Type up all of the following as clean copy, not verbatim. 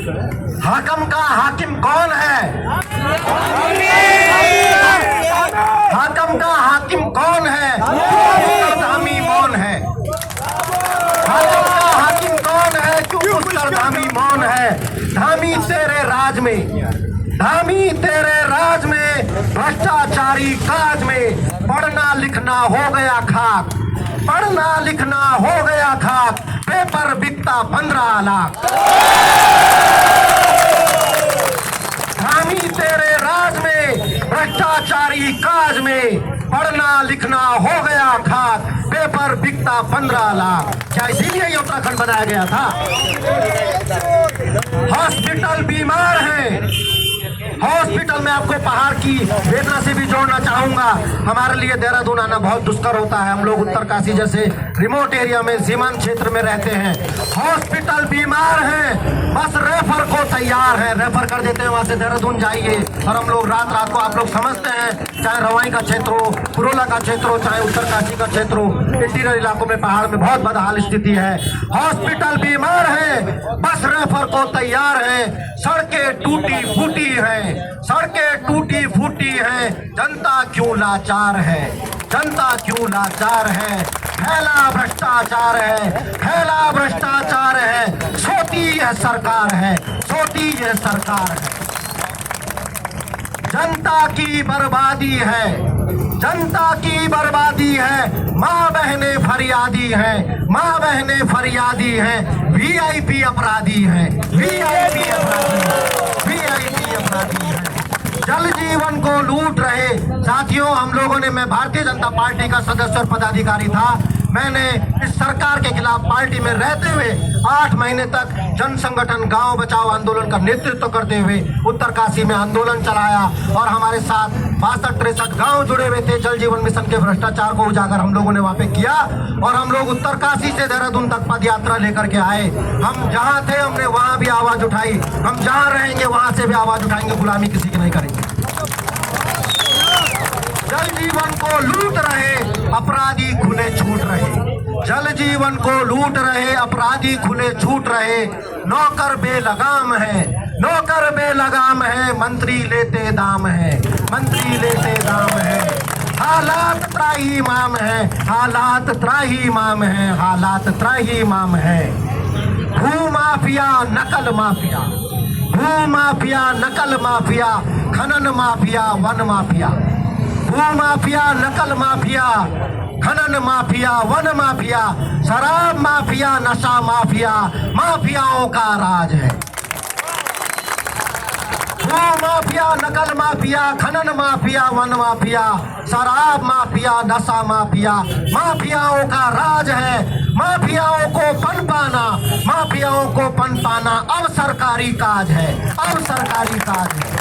हाकम का हाकिम कौन है? हाकम का हाकिम कौन है? धामी मौन है। हाकम का हाकिम कौन है? चुप धामी मौन है। धामी तेरे राज में, धामी तेरे राज में, भ्रष्टाचारी काज में पढ़ना लिखना हो गया खाक, पढ़ना लिखना हो गया खाक, पेपर बिकता 15 लाख। धामी तेरे राज में, भ्रष्टाचारी काज में पढ़ना लिखना हो गया खाक, पेपर बिकता 15 लाख। क्या इसीलिए ये उत्तराखंड बनाया गया था? हॉस्पिटल बीमार है। हॉस्पिटल में आपको पहाड़ की वेदना से भी जोड़ना चाहूंगा। हमारे लिए देहरादून आना बहुत दुष्कर होता है। हम लोग उत्तरकाशी जैसे रिमोट एरिया में, सीमांत क्षेत्र में रहते हैं। हॉस्पिटल बीमार है, बस रेफर को तैयार है, रेफर कर देते हैं, वहां से देहरादून जाइए। और हम लोग रात रात को, आप लोग समझते हैं, चाहे रवाई का क्षेत्र हो, पुरोला का क्षेत्र हो, चाहे उत्तरकाशी का क्षेत्र हो, इंटीरियर इलाकों में पहाड़ में बहुत बदहाल स्थिति है। हॉस्पिटल बीमार है, बस रेफर को तैयार है। सड़कें टूटी फूटी हैं, सड़कें टूटी फूटी हैं। जनता क्यों लाचार है? जनता क्यों लाचार है? फैला भ्रष्टाचार है, फैला भ्रष्टाचार है। सोती यह सरकार है, सोती यह सरकार है। जनता की बर्बादी है, जनता की बर्बादी है। माँ बहने फरियादी हैं, माँ बहने फरियादी हैं। वीआईपी अपराधी हैं, वीआईपी अपराधी हैं, वीआईपी अपराधी हैं। जल जीवन को लूट रहे साथियों, हम लोगों ने, मैं भारतीय जनता पार्टी का सदस्य और पदाधिकारी था। मैंने इस सरकार के खिलाफ पार्टी में रहते हुए 8 महीने तक जन संगठन गांव बचाओ आंदोलन का नेतृत्व करते हुए उत्तरकाशी में आंदोलन चलाया। और हमारे साथ 62-63 गांव जुड़े हुए थे। जल जीवन मिशन के भ्रष्टाचार को उजागर हम लोगों ने वहां पे किया। और हम लोग उत्तरकाशी से देहरादून तक पद यात्रा लेकर के आए। हम जहां थे हमने वहां भी आवाज उठाई, हम जहां रहेंगे वहां से भी आवाज उठाएंगे। गुलामी किसी की नहीं करेंगे। जल जीवन को लूट रहे अपराधी खुले छूट रहे, जल जीवन को लूट रहे अपराधी खुले छूट रहे। नौकर बेलगाम है, नौकर बेलगाम है। मंत्री लेते दाम है, मंत्री लेते दाम है। हालात त्राही माम है, हालात त्राही माम है, हालात त्राही माम है। भू माफिया नकल माफिया, भू माफिया नकल माफिया, खनन माफिया वन माफिया। भू माफिया नकल माफिया, खनन माफिया वन माफिया, शराब माफिया नशा माफिया, माफियाओं का राज है। भू माफिया नकल माफिया, खनन माफिया वन माफिया, शराब माफिया नशा माफिया, माफियाओं का राज है। माफियाओं को पनपाना, माफियाओं को पनपाना अब सरकारी काज है, अब सरकारी काज है।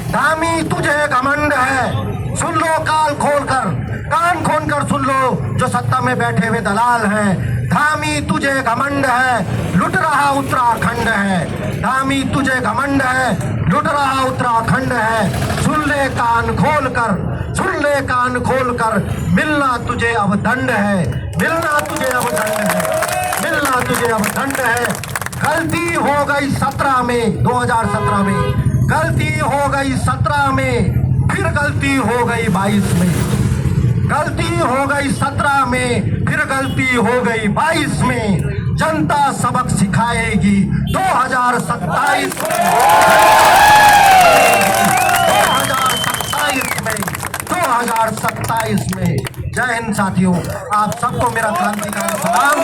धामी तुझे घमंड है, सुन लो कान खोलकर, कान खोलकर सुन लो जो सत्ता में बैठे हुए दलाल हैं। धामी तुझे घमंड है, लुट रहा उत्तराखंड है। धामी तुझे घमंड है, लुट रहा उत्तराखंड है। सुन ले कान खोलकर, सुन ले कान खोलकर, मिलना तुझे अब दंड है, मिलना तुझे अब दंड है, मिलना तुझे अब दंड है। गलती हो गई 17 में, 2017 में गलती हो गई 17 में, फिर गलती हो गई 22 में। गलती हो गई 17 में, फिर गलती हो गई 22 में। जनता सबक सिखाएगी 2027 में, 2027 में, 2027 में। जय हिंद साथियों, आप सबको मेरा क्रांतिकारी सलाम।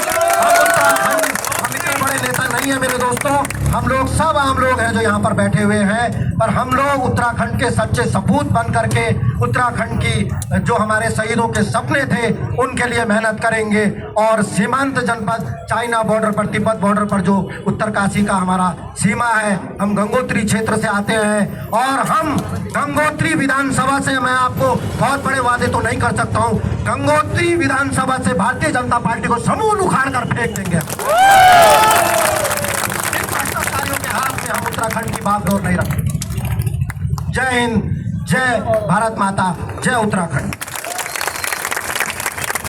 हम इतने बड़े नेता नहीं है मेरे दोस्तों, हम लोग सब आम लोग हैं जो यहाँ पर बैठे हुए हैं। पर हम लोग उत्तराखंड के सच्चे सपूत बन करके उत्तराखंड की जो हमारे शहीदों के सपने थे उनके लिए मेहनत करेंगे। और सीमांत जनपद चाइना बॉर्डर पर, तिब्बत बॉर्डर पर जो उत्तरकाशी का हमारा सीमा है, हम गंगोत्री क्षेत्र से आते हैं। और हम गंगोत्री विधानसभा से, मैं आपको बहुत बड़े वादे तो नहीं कर सकता हूँ, गंगोत्री विधानसभा से भारतीय जनता पार्टी को समूल उखाड़ कर फेंक देंगे। इन भ्रष्टाचारियों के हाथ से हम उत्तराखंड की बागडोर नहीं रखेंगे। जय हिंद, जय भारत माता, जय उत्तराखंड।